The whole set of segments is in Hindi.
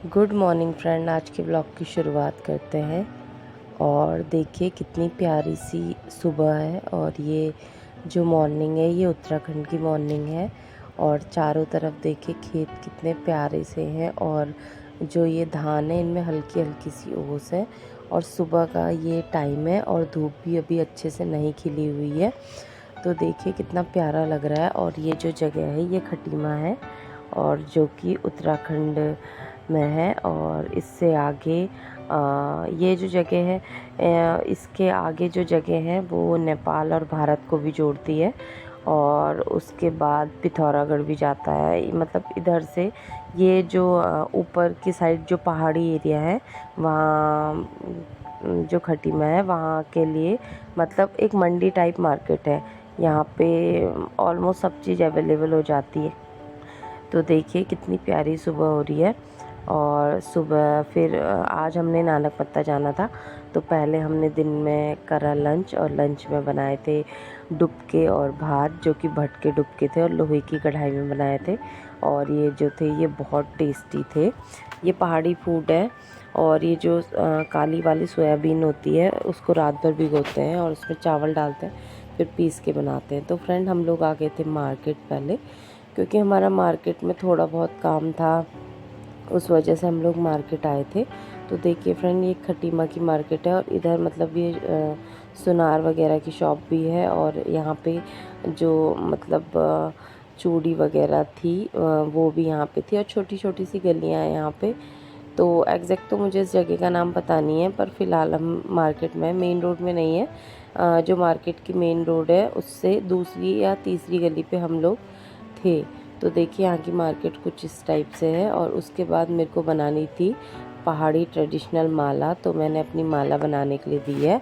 Good morning friend. आज के ब्लॉग की शुरुआत करते हैं। और देखिए कितनी प्यारी सी सुबह है। और ये जो मॉर्निंग है ये उत्तराखंड की मॉर्निंग है। और चारों तरफ देखिए खेत कितने प्यारे से हैं। और जो ये धान है इनमें हल्की हल्की सी ओस है। और सुबह का ये टाइम है और धूप भी अभी अच्छे से नहीं खिली हुई है। तो देखिए कितना प्यारा लग रहा है। और ये जो जगह है ये खटीमा है और जो कि उत्तराखंड में है। और इससे आगे ये जो जगह है इसके आगे जो जगह है वो नेपाल और भारत को भी जोड़ती है। और उसके बाद पिथौरागढ़ भी जाता है। मतलब इधर से ये जो ऊपर की साइड जो पहाड़ी एरिया है वहाँ जो खटीमा है वहाँ के लिए मतलब एक मंडी टाइप मार्केट है। यहाँ पे ऑलमोस्ट सब चीज़ अवेलेबल हो जाती है। तो देखिए कितनी प्यारी सुबह हो रही है। और सुबह फिर आज हमने नानक मत्ता जाना था। तो पहले हमने दिन में करा लंच और लंच में बनाए थे डुबके और भात जो कि भटके डुबके थे और लोहे की कढ़ाई में बनाए थे। और ये जो थे ये बहुत टेस्टी थे। ये पहाड़ी फूड है। और ये जो काली वाली सोयाबीन होती है उसको रात भर भिगोते हैं और उसमें चावल डालते हैं फिर पीस के बनाते हैं। तो फ्रेंड हम लोग आ गए थे मार्केट पहले क्योंकि हमारा मार्केट में थोड़ा बहुत काम था, उस वजह से हम लोग मार्केट आए थे। तो देखिए फ्रेंड ये खटीमा की मार्केट है और इधर मतलब ये सुनार वगैरह की शॉप भी है। और यहाँ पे जो मतलब चूड़ी वगैरह थी वो भी यहाँ पे थी। और छोटी छोटी सी गलियाँ हैं यहाँ पे। तो एग्जैक्ट तो मुझे इस जगह का नाम पता नहीं है पर फ़िलहाल हम मार्केट में मेन रोड में नहीं है। जो मार्केट की मेन रोड है उससे दूसरी या तीसरी गली पे हम लोग थे। तो देखिए यहाँ की मार्केट कुछ इस टाइप से है। और उसके बाद मेरे को बनानी थी पहाड़ी ट्रेडिशनल माला। तो मैंने अपनी माला बनाने के लिए दी है।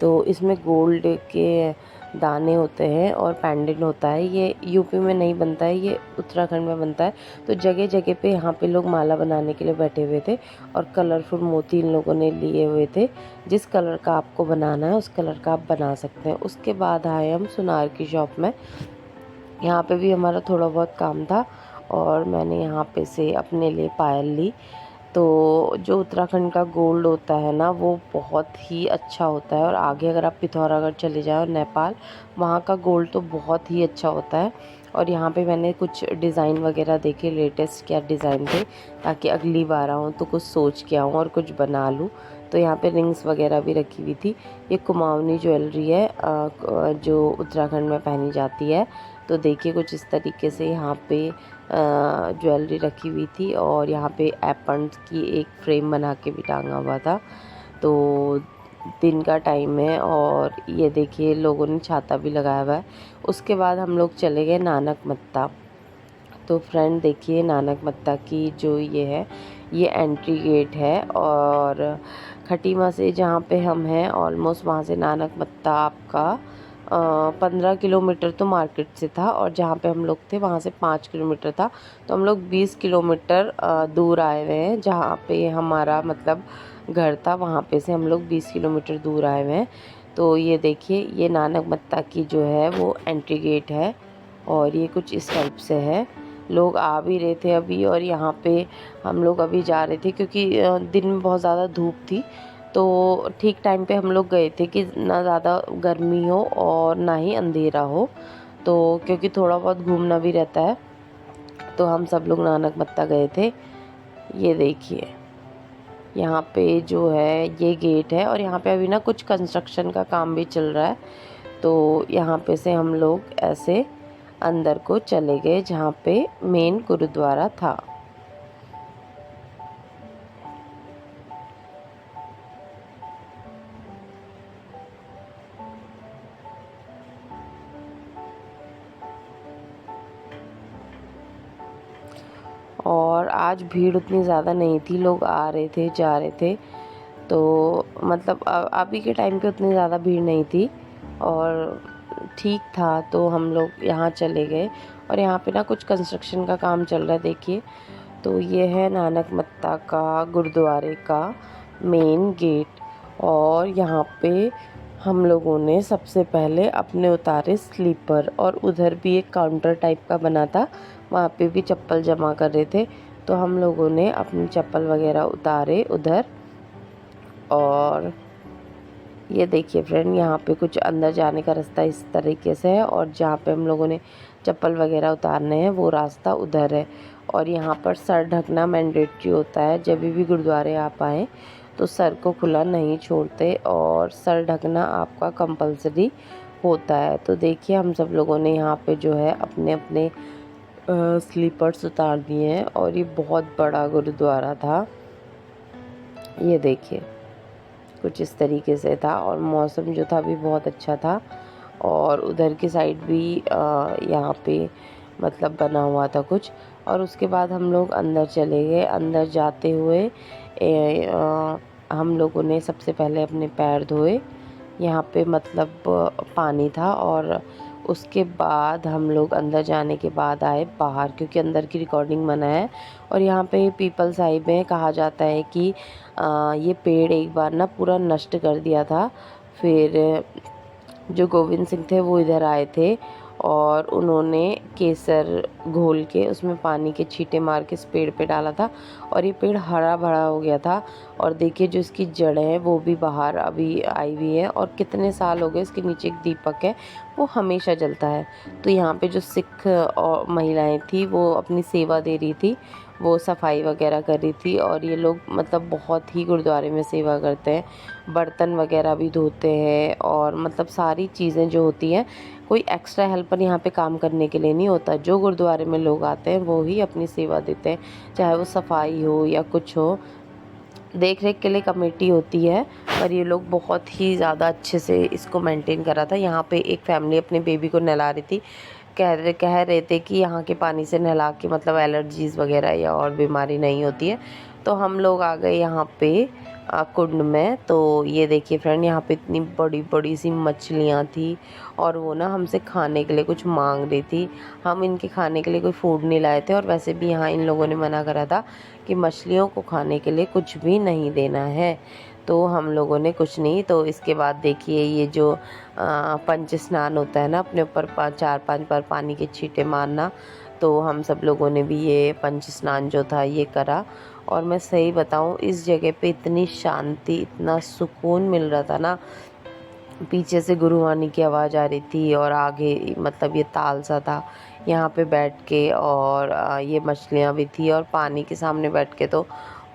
तो इसमें गोल्ड के दाने होते हैं और पेंडेंट होता है। ये यूपी में नहीं बनता है, ये उत्तराखंड में बनता है। तो जगह जगह पे यहाँ पे लोग माला बनाने के लिए बैठे हुए थे और कलरफुल मोती इन लोगों ने लिए हुए थे। जिस कलर का आपको बनाना है उस कलर का आप बना सकते हैं। उसके बाद आए हम सुनार की शॉप में। यहाँ पे भी हमारा थोड़ा बहुत काम था और मैंने यहाँ पे से अपने लिए पायल ली। तो जो उत्तराखंड का गोल्ड होता है ना वो बहुत ही अच्छा होता है। और आगे अगर आप पिथौरागढ़ चले जाओ नेपाल, वहाँ का गोल्ड तो बहुत ही अच्छा होता है। और यहाँ पे मैंने कुछ डिज़ाइन वगैरह देखे लेटेस्ट क्या डिज़ाइन थे ताकि अगली बार आऊँ तो कुछ सोच के आऊँ और कुछ बना लूँ। तो यहाँ पे रिंग्स वगैरह भी रखी हुई थी। ये कुमाऊनी ज्वेलरी है जो उत्तराखंड में पहनी जाती है। तो देखिए कुछ इस तरीके से यहाँ पे ज्वेलरी रखी हुई थी। और यहाँ पे एपन्स की एक फ्रेम बना के भी टांगा हुआ था। तो दिन का टाइम है और ये देखिए लोगों ने छाता भी लगाया हुआ है। उसके बाद हम लोग चले गए नानक मत्ता। तो फ्रेंड देखिए नानक मत्ता की जो ये है ये एंट्री गेट है। और खटीमा से जहाँ पे हम हैं ऑलमोस्ट वहाँ से नानक मत्ता आपका 15 किलोमीटर तो मार्केट से था। और जहाँ पे हम लोग थे वहाँ से 5 किलोमीटर था। तो हम लोग 20 किलोमीटर दूर आए हुए हैं। जहाँ पे हमारा मतलब घर था वहाँ पे से हम लोग 20 किलोमीटर दूर आए हुए हैं। तो ये देखिए ये नानक मत्ता की जो है वो एंट्री गेट है। और ये कुछ इस टाइप से है। लोग आ भी रहे थे अभी और यहाँ पे हम लोग अभी जा रहे थे क्योंकि दिन में बहुत ज़्यादा धूप थी। तो ठीक टाइम पे हम लोग गए थे कि ना ज़्यादा गर्मी हो और ना ही अंधेरा हो। तो क्योंकि थोड़ा बहुत घूमना भी रहता है तो हम सब लोग नानक मत्ता गए थे। ये देखिए यहाँ पे जो है ये गेट है और यहाँ पे अभी ना कुछ कंस्ट्रक्शन का काम भी चल रहा है। तो यहाँ पे से हम लोग ऐसे अंदर को चले गए जहाँ पे मेन गुरुद्वारा था। और आज भीड़ उतनी ज़्यादा नहीं थी, लोग आ रहे थे जा रहे थे। तो मतलब अभी के टाइम पे उतनी ज़्यादा भीड़ नहीं थी और ठीक था। तो हम लोग यहाँ चले गए और यहाँ पे ना कुछ कंस्ट्रक्शन का काम चल रहा है देखिए। तो ये है नानक मत्ता का गुरुद्वारे का मेन गेट। और यहाँ पे हम लोगों ने सबसे पहले अपने उतारे स्लीपर। और उधर भी एक काउंटर टाइप का बना था, वहाँ पे भी चप्पल जमा कर रहे थे। तो हम लोगों ने अपनी चप्पल वगैरह उतारे उधर। और ये देखिए फ्रेंड, यहाँ पे कुछ अंदर जाने का रास्ता इस तरीके से है, और जहाँ पे हम लोगों ने चप्पल वगैरह उतारने हैं वो रास्ता उधर है। और यहाँ पर सर ढकना मैंडेटरी होता है, जब भी गुरुद्वारे आप आएँ तो सर को खुला नहीं छोड़ते, और सर ढकना आपका कंपलसरी होता है। तो देखिए हम सब लोगों ने यहाँ पे जो है अपने अपने स्लीपर्स उतार दिए हैं, और ये बहुत बड़ा गुरुद्वारा था। ये देखिए कुछ इस तरीके से था, और मौसम जो था भी बहुत अच्छा था। और उधर की साइड भी यहाँ पे मतलब बना हुआ था कुछ। और उसके बाद हम लोग अंदर चले गए। अंदर जाते हुए हम लोगों ने सबसे पहले अपने पैर धोए। यहाँ पे मतलब पानी था, और उसके बाद हम लोग अंदर जाने के बाद आए बाहर, क्योंकि अंदर की रिकॉर्डिंग मना है। और यहाँ पे पीपल साहिब में कहा जाता है कि ये पेड़ एक बार ना पूरा नष्ट कर दिया था। फिर जो गोविंद सिंह थे वो इधर आए थे, और उन्होंने केसर घोल के उसमें पानी के छींटे मार के इस पेड़ पे डाला था, और ये पेड़ हरा भरा हो गया था। और देखिए जो इसकी जड़ें हैं वो भी बाहर अभी आई हुई है, और कितने साल हो गए। इसके नीचे एक दीपक है, वो हमेशा जलता है। तो यहाँ पे जो सिख और महिलाएं थी वो अपनी सेवा दे रही थी, वो सफाई वगैरह कर रही थी। और ये लोग मतलब बहुत ही गुरुद्वारे में सेवा करते हैं, बर्तन वगैरह भी धोते हैं, और मतलब सारी चीज़ें जो होती हैं, कोई एक्स्ट्रा हेल्पर यहाँ पे काम करने के लिए नहीं होता। जो गुरुद्वारे में लोग आते हैं वो ही अपनी सेवा देते हैं, चाहे वो सफाई हो या कुछ हो। देख रेख के लिए कमेटी होती है, पर ये लोग बहुत ही ज़्यादा अच्छे से इसको मेंटेन करा था। यहाँ पे एक फैमिली अपने बेबी को नहला रही थी। कह रहे थे कि यहाँ के पानी से नहला के मतलब एलर्जीज़ वगैरह या और बीमारी नहीं होती है। तो हम लोग आ गए यहाँ पे कुंड में। तो ये देखिए फ्रेंड, यहाँ पे इतनी बड़ी बड़ी सी मछलियाँ थी, और वो ना हमसे खाने के लिए कुछ मांग रही थी। हम इनके खाने के लिए कोई फूड नहीं लाए थे, और वैसे भी यहाँ इन लोगों ने मना करा था कि मछलियों को खाने के लिए कुछ भी नहीं देना है। तो हम लोगों ने कुछ नहीं। तो इसके बाद देखिए ये जो पंच स्नान होता है ना, अपने ऊपर 4-5 बार पानी के छींटे मारना, तो हम सब लोगों ने भी ये पंच स्नान जो था ये करा। और मैं सही बताऊं, इस जगह पे इतनी शांति, इतना सुकून मिल रहा था ना। पीछे से गुरुवाणी की आवाज़ आ रही थी, और आगे मतलब ये ताल सा था यहाँ पे बैठ के। और ये मछलियाँ भी थी, और पानी के सामने बैठ के तो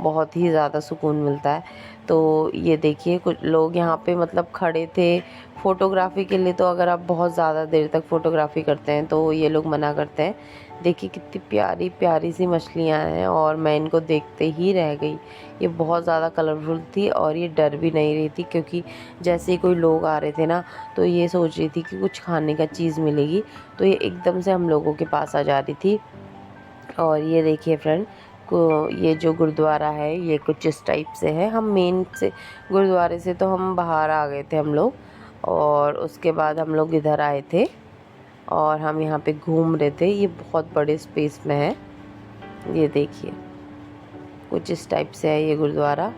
बहुत ही ज़्यादा सुकून मिलता है। तो ये देखिए कुछ लोग यहाँ पे मतलब खड़े थे फ़ोटोग्राफ़ी के लिए। तो अगर आप बहुत ज़्यादा देर तक फ़ोटोग्राफ़ी करते हैं तो ये लोग मना करते हैं। देखिए कितनी प्यारी प्यारी सी मछलियाँ हैं, और मैं इनको देखते ही रह गई। ये बहुत ज़्यादा कलरफुल थी, और ये डर भी नहीं रही थी, क्योंकि जैसे ही कोई लोग आ रहे थे ना, तो ये सोच रही थी कि कुछ खाने का चीज़ मिलेगी, तो ये एकदम से हम लोगों के पास आ जा रही थी। और ये देखिए फ्रेंड को, ये जो गुरुद्वारा है ये कुछ इस टाइप से है। हम मेन से गुरुद्वारे से तो हम बाहर आ गए थे हम लोग, और उसके बाद हम लोग इधर आए थे, और हम यहाँ पे घूम रहे थे। ये बहुत बड़े स्पेस में है। ये देखिए कुछ इस टाइप से है ये गुरुद्वारा।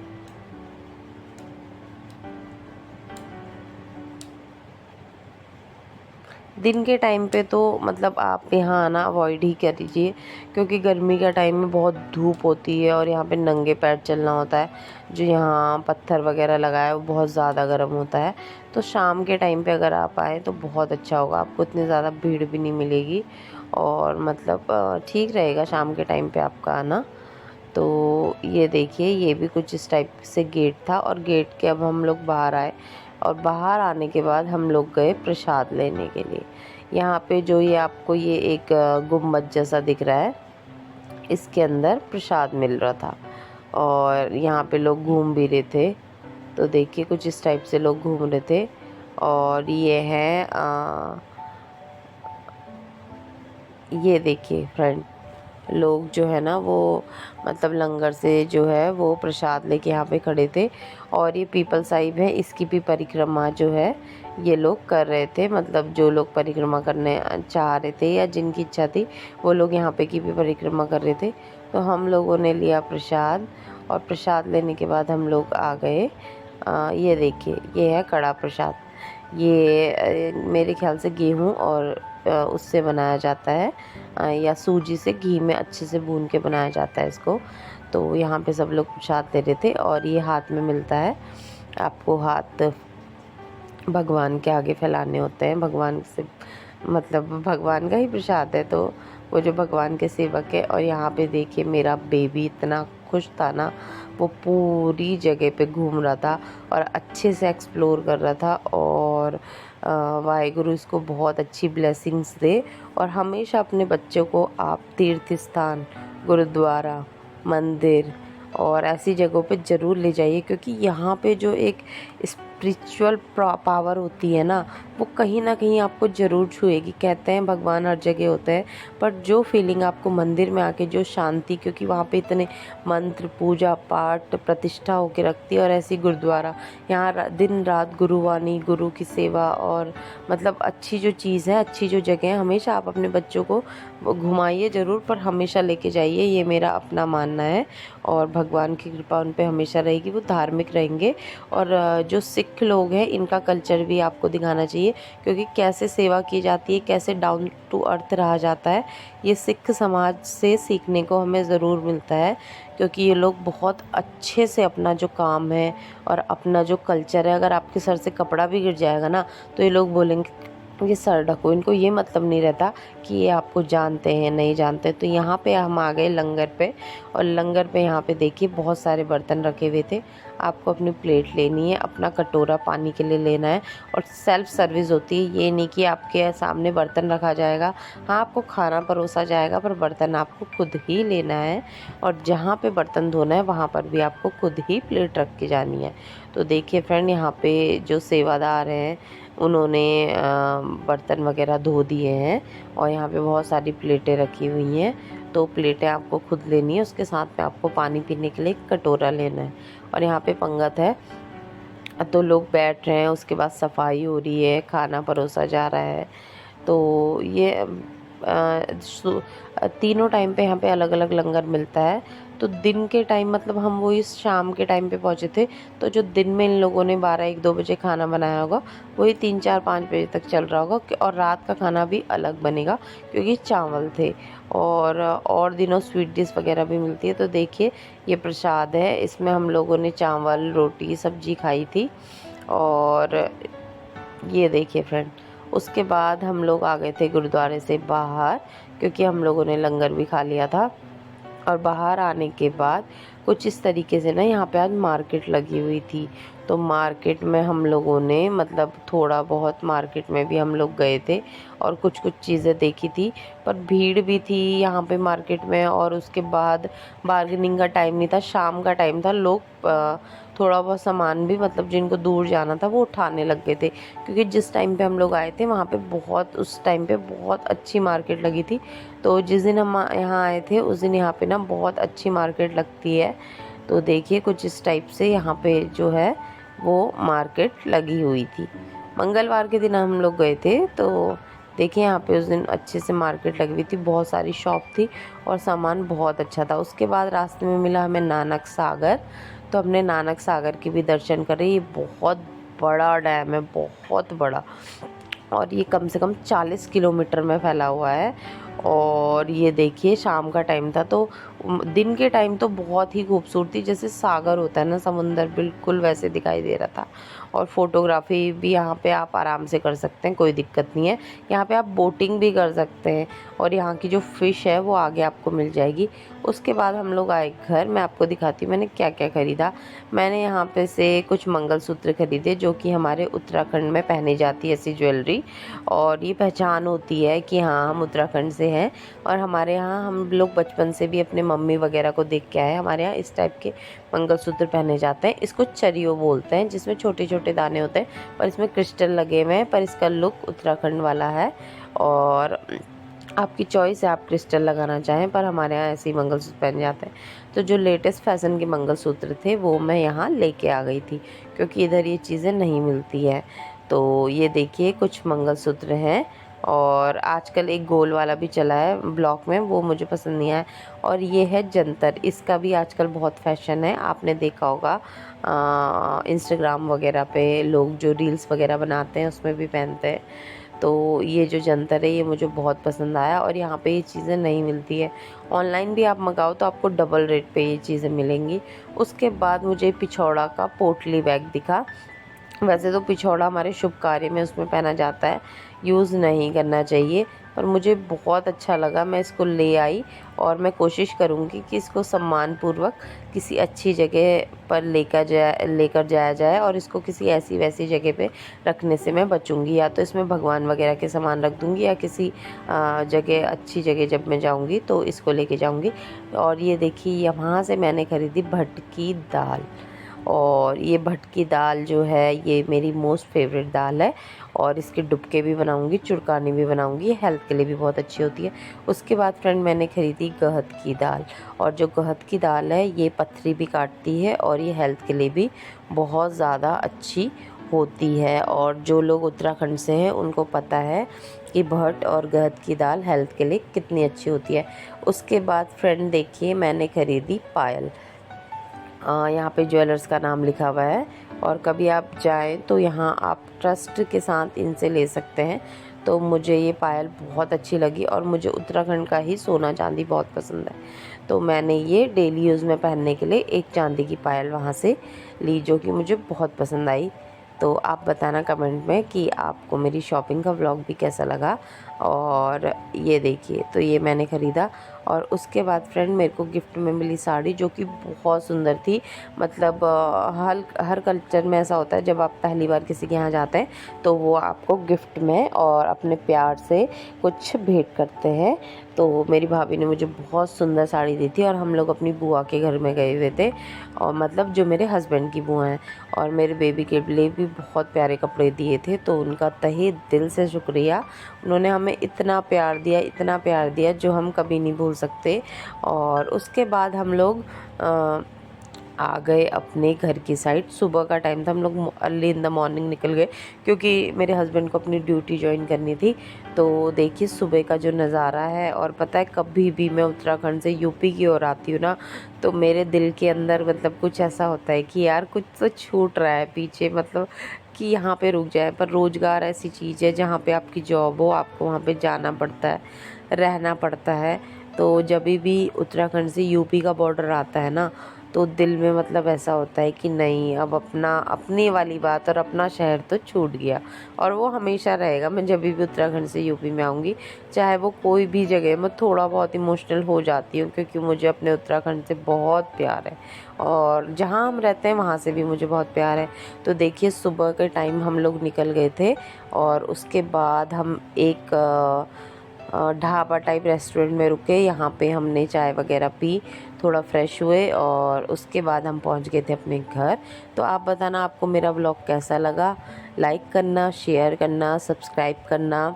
दिन के टाइम पे तो मतलब आप यहाँ आना अवॉइड ही कर दीजिए, क्योंकि गर्मी का टाइम में बहुत धूप होती है, और यहाँ पे नंगे पैर चलना होता है। जो यहाँ पत्थर वगैरह लगा है वो बहुत ज़्यादा गर्म होता है। तो शाम के टाइम पे अगर आप आएँ तो बहुत अच्छा होगा, आपको इतनी ज़्यादा भीड़ भी नहीं मिलेगी, और मतलब ठीक रहेगा शाम के टाइम पे आपका आना। तो ये देखिए ये भी कुछ इस टाइप से गेट था, और गेट के अब हम लोग बाहर आए, और बाहर आने के बाद हम लोग गए प्रसाद लेने के लिए। यहाँ पे जो ये आपको ये एक गुम्बद जैसा दिख रहा है, इसके अंदर प्रसाद मिल रहा था, और यहाँ पे लोग घूम भी रहे थे। तो देखिए कुछ इस टाइप से लोग घूम रहे थे। और ये है ये देखिए फ्रेंड, लोग जो है ना वो मतलब लंगर से जो है वो प्रसाद लेके यहाँ पे खड़े थे। और ये पीपल साहिब है, इसकी भी परिक्रमा जो है ये लोग कर रहे थे। मतलब जो लोग परिक्रमा करने चाह रहे थे या जिनकी इच्छा थी वो लोग यहाँ पे की भी परिक्रमा कर रहे थे। तो हम लोगों ने लिया प्रसाद, और प्रसाद लेने के बाद हम लोग आ गए। ये देखिए ये है कड़ा प्रसाद। ये मेरे ख्याल से गेहूँ और उससे बनाया जाता है या सूजी से घी में अच्छे से भून के बनाया जाता है इसको। तो यहाँ पे सब लोग प्रसाद ले रहे थे और ये हाथ में मिलता है, आपको हाथ भगवान के आगे फैलाने होते हैं। भगवान से मतलब भगवान का ही प्रसाद है, तो वो जो भगवान के सेवक है। और यहाँ पे देखिए मेरा बेबी इतना खुश था ना, वो पूरी जगह पे घूम रहा था और अच्छे से एक्सप्लोर कर रहा था। और वाहेगुरु इसको बहुत अच्छी ब्लेसिंग्स दे और हमेशा अपने बच्चों को आप तीर्थ स्थान, गुरुद्वारा, मंदिर और ऐसी जगहों पे ज़रूर ले जाइए, क्योंकि यहाँ पे जो एक स्पिरिचुअल पावर होती है ना, वो कहीं ना कहीं आपको ज़रूर छुएगी। कहते हैं भगवान हर जगह होते हैं, पर जो फीलिंग आपको मंदिर में आके, जो शांति, क्योंकि वहाँ पे इतने मंत्र, पूजा पाठ, प्रतिष्ठा होके रखती है। और ऐसी गुरुद्वारा, यहाँ दिन रात गुरुवाणी, गुरु की सेवा और मतलब अच्छी जो चीज़ है, अच्छी जो जगह है, हमेशा आप अपने बच्चों को घुमाइए ज़रूर, पर हमेशा लेके जाइए, ये मेरा अपना मानना है। और भगवान की कृपा उन पे हमेशा रहेगी, वो धार्मिक रहेंगे। और जो सिख लोग हैं, इनका कल्चर भी आपको दिखाना चाहिए, क्योंकि कैसे सेवा की जाती है, कैसे डाउन टू अर्थ रहा जाता है, ये सिख समाज से सीखने को हमें ज़रूर मिलता है। क्योंकि ये लोग बहुत अच्छे से अपना जो काम है और अपना जो कल्चर है, अगर आपके सर से कपड़ा भी गिर जाएगा ना, तो ये लोग बोलेंगे ये सर ढको। इनको ये मतलब नहीं रहता कि ये आपको जानते हैं नहीं जानते। तो यहाँ पे हम आ गए लंगर पे, और लंगर पे यहाँ पे देखिए बहुत सारे बर्तन रखे हुए थे। आपको अपनी प्लेट लेनी है, अपना कटोरा पानी के लिए लेना है, और सेल्फ सर्विस होती है। ये नहीं कि आपके सामने बर्तन रखा जाएगा, हाँ आपको खाना परोसा जाएगा, पर बर्तन आपको खुद ही लेना है। और जहाँ पे बर्तन धोना है वहाँ पर भी आपको खुद ही प्लेट रख के जानी है। तो देखिए फ्रेंड, यहाँ पे जो सेवादार हैं उन्होंने बर्तन वगैरह धो दिए हैं, और यहाँ पे बहुत सारी प्लेटें रखी हुई हैं। तो प्लेटें आपको खुद लेनी है, उसके साथ में आपको पानी पीने के लिए एक कटोरा लेना है। और यहाँ पे पंगत है, तो लोग बैठ रहे हैं, उसके बाद सफाई हो रही है, खाना परोसा जा रहा है। तो ये तीनों टाइम पे यहाँ पे अलग अलग लंगर मिलता है। तो दिन के टाइम मतलब हम वो इस शाम के टाइम पे पहुँचे थे, तो जो दिन में इन लोगों ने 12-1-2 बजे खाना बनाया होगा, वही 3-4-5 बजे तक चल रहा होगा। और रात का खाना भी अलग बनेगा, क्योंकि चावल थे। और दिनों स्वीट डिश वगैरह भी मिलती है। तो देखिए ये प्रसाद है, इसमें हम लोगों ने चावल, रोटी, सब्जी खाई थी। और ये देखिए फ्रेंड, उसके बाद हम लोग आ गए थे गुरुद्वारे से बाहर, क्योंकि हम लोगों ने लंगर भी खा लिया था। और बाहर आने के बाद कुछ इस तरीके से ना, यहाँ पे आज मार्केट लगी हुई थी। तो मार्केट में हम लोगों ने मतलब थोड़ा बहुत मार्केट में भी हम लोग गए थे और कुछ कुछ चीज़ें देखी थी। पर भीड़ भी थी यहाँ पे मार्केट में, और उसके बाद बार्गेनिंग का टाइम नहीं था, शाम का टाइम था। लोग थोड़ा बहुत सामान भी मतलब जिनको दूर जाना था वो उठाने लग गए थे, क्योंकि जिस टाइम पे हम लोग आए थे वहाँ पे बहुत, उस टाइम पे बहुत अच्छी मार्केट लगी थी। तो जिस दिन हम यहाँ आए थे उस दिन यहाँ पे ना बहुत अच्छी मार्केट लगती है। तो देखिए कुछ इस टाइप से यहाँ पे जो है वो मार्केट लगी हुई थी। मंगलवार के दिन हम लोग गए थे, तो देखिए यहाँ पे उस दिन अच्छे से मार्केट लगी हुई थी, बहुत सारी शॉप थी और सामान बहुत अच्छा था। उसके बाद रास्ते में मिला हमें नानक सागर, तो हमने नानक सागर के भी दर्शन करे। ये बहुत बड़ा डैम है, बहुत बड़ा, और ये कम से कम 40 किलोमीटर में फैला हुआ है। और ये देखिए शाम का टाइम था, तो दिन के टाइम तो बहुत ही खूबसूरती, जैसे सागर होता है ना समुंदर, बिल्कुल वैसे दिखाई दे रहा था। और फोटोग्राफी भी यहाँ पे आप आराम से कर सकते हैं, कोई दिक्कत नहीं है। यहाँ पे आप बोटिंग भी कर सकते हैं, और यहाँ की जो फ़िश है वो आगे आपको मिल जाएगी। उसके बाद हम लोग आए घर, मैं आपको दिखाती हूँ मैंने क्या क्या ख़रीदा। मैंने यहाँ पे से कुछ मंगलसूत्र खरीदे, जो कि हमारे उत्तराखंड में पहनी जाती है ऐसी ज्वेलरी, और ये पहचान होती है कि हाँ हम उत्तराखंड से हैं। और हमारे यहाँ हम लोग बचपन से भी अपने मम्मी वगैरह को देख के आए, हमारे यहाँ इस टाइप के मंगलसूत्र पहने जाते हैं। इसको चरियो बोलते हैं, जिसमें छोटे छोटे दाने होते हैं, पर इसमें क्रिस्टल लगे हुए हैं, पर इसका लुक उत्तराखंड वाला है। और आपकी चॉइस है, आप क्रिस्टल लगाना चाहें, पर हमारे यहाँ ऐसे ही मंगलसूत्र पहने जाते हैं। तो जो लेटेस्ट फैशन के मंगलसूत्र थे वो मैं यहाँ लेके आ गई थी, क्योंकि इधर ये चीज़ें नहीं मिलती है। तो ये देखिए कुछ मंगलसूत्र हैं, और आजकल एक गोल वाला भी चला है ब्लॉक में, वो मुझे पसंद नहीं आया। और ये है जंतर, इसका भी आजकल बहुत फैशन है, आपने देखा होगा इंस्टाग्राम वगैरह पे लोग जो रील्स वगैरह बनाते हैं उसमें भी पहनते हैं। तो ये जो जंतर है ये मुझे बहुत पसंद आया, और यहाँ पे ये चीज़ें नहीं मिलती है। ऑनलाइन भी आप मंगाओ तो आपको डबल रेट पे ये चीज़ें मिलेंगी। उसके बाद मुझे पिछौड़ा का पोटली बैग दिखा। वैसे तो पिछौड़ा हमारे शुभ कार्य में उसमें पहना जाता है, यूज़ नहीं करना चाहिए, पर मुझे बहुत अच्छा लगा, मैं इसको ले आई। और मैं कोशिश करूँगी कि इसको सम्मानपूर्वक किसी अच्छी जगह पर लेकर जाया जाए, और इसको किसी ऐसी वैसी जगह पे रखने से मैं बचूँगी। या तो इसमें भगवान वगैरह के सामान रख दूँगी, या किसी जगह, अच्छी जगह जब मैं जाऊँगी तो इसको लेके जाऊँगी। और ये देखिए, वहाँ से मैंने ख़रीदी भटकी दाल, और ये भटकी दाल जो है ये मेरी मोस्ट फेवरेट दाल है, और इसके डुबके भी बनाऊंगी, चुरकानी भी बनाऊंगी, ये हेल्थ के लिए भी बहुत अच्छी होती है। उसके बाद फ्रेंड मैंने ख़रीदी गहत की दाल, और जो गहत की दाल है ये पथरी भी काटती है, और ये हेल्थ के लिए भी बहुत ज़्यादा अच्छी होती है। और जो लोग उत्तराखंड से हैं उनको पता है कि भट और गहत की दाल हेल्थ के लिए कितनी अच्छी होती है। उसके बाद फ्रेंड देखिए, मैंने ख़रीदी पायल। यहाँ पे ज्वेलर्स का नाम लिखा हुआ है, और कभी आप जाएं तो यहाँ आप ट्रस्ट के साथ इनसे ले सकते हैं। तो मुझे ये पायल बहुत अच्छी लगी, और मुझे उत्तराखंड का ही सोना चांदी बहुत पसंद है, तो मैंने ये डेली यूज़ में पहनने के लिए एक चांदी की पायल वहाँ से ली, जो कि मुझे बहुत पसंद आई। तो आप बताना कमेंट में कि आपको मेरी शॉपिंग का व्लॉग भी कैसा लगा। और ये देखिए, तो ये मैंने ख़रीदा। और उसके बाद फ्रेंड मेरे को गिफ्ट में मिली साड़ी, जो कि बहुत सुंदर थी। मतलब हर कल्चर में ऐसा होता है, जब आप पहली बार किसी के यहाँ जाते हैं तो वो आपको गिफ्ट में और अपने प्यार से कुछ भेंट करते हैं। तो मेरी भाभी ने मुझे बहुत सुंदर साड़ी दी थी, और हम लोग अपनी बुआ के घर में गए हुए थे, और मतलब जो मेरे हस्बैंड की बुआ हैं, और मेरे बेबी के लिए भी बहुत प्यारे कपड़े दिए थे। तो उनका तहे दिल से शुक्रिया, उन्होंने हमें इतना प्यार दिया, इतना प्यार दिया, जो हम कभी नहीं भूल सकते। और उसके बाद हम लोग आ गए अपने घर की साइड। सुबह का टाइम था, हम लोग अर्ली इन द मॉर्निंग निकल गए, क्योंकि मेरे हस्बैंड को अपनी ड्यूटी ज्वाइन करनी थी। तो देखिए सुबह का जो नज़ारा है, और पता है कभी भी मैं उत्तराखंड से यूपी की ओर आती हूँ ना, तो मेरे दिल के अंदर मतलब कुछ ऐसा होता है कि यार कुछ तो छूट रहा है पीछे, मतलब कि यहाँ पे रुक जाए। पर रोज़गार ऐसी चीज़ है जहाँ पे आपकी जॉब हो, आपको वहाँ पे जाना पड़ता है, रहना पड़ता है। तो जब भी उत्तराखंड से यूपी का बॉर्डर आता है ना, तो दिल में मतलब ऐसा होता है कि नहीं, अब अपनी वाली बात और अपना शहर तो छूट गया, और वो हमेशा रहेगा। मैं जब भी उत्तराखंड से यूपी में आऊँगी, चाहे वो कोई भी जगह, मैं थोड़ा बहुत इमोशनल हो जाती हूँ, क्योंकि मुझे अपने उत्तराखंड से बहुत प्यार है, और जहाँ हम रहते हैं वहाँ से भी मुझे बहुत प्यार है। तो देखिए सुबह के टाइम हम लोग निकल गए थे, और उसके बाद हम एक ढाबा टाइप रेस्टोरेंट में रुके। यहाँ पे हमने चाय वगैरह पी, थोड़ा फ्रेश हुए, और उसके बाद हम पहुँच गए थे अपने घर। तो आप बताना आपको मेरा ब्लॉग कैसा लगा, लाइक करना, शेयर करना, सब्सक्राइब करना।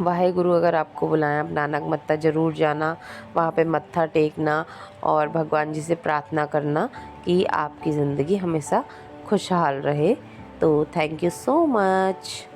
वाहे गुरु अगर आपको बुलाएं, आप नानक मत्ता ज़रूर जाना, वहाँ पे मत्था टेकना, और भगवान जी से प्रार्थना करना कि आपकी ज़िंदगी हमेशा खुशहाल रहे। तो थैंक यू सो मच।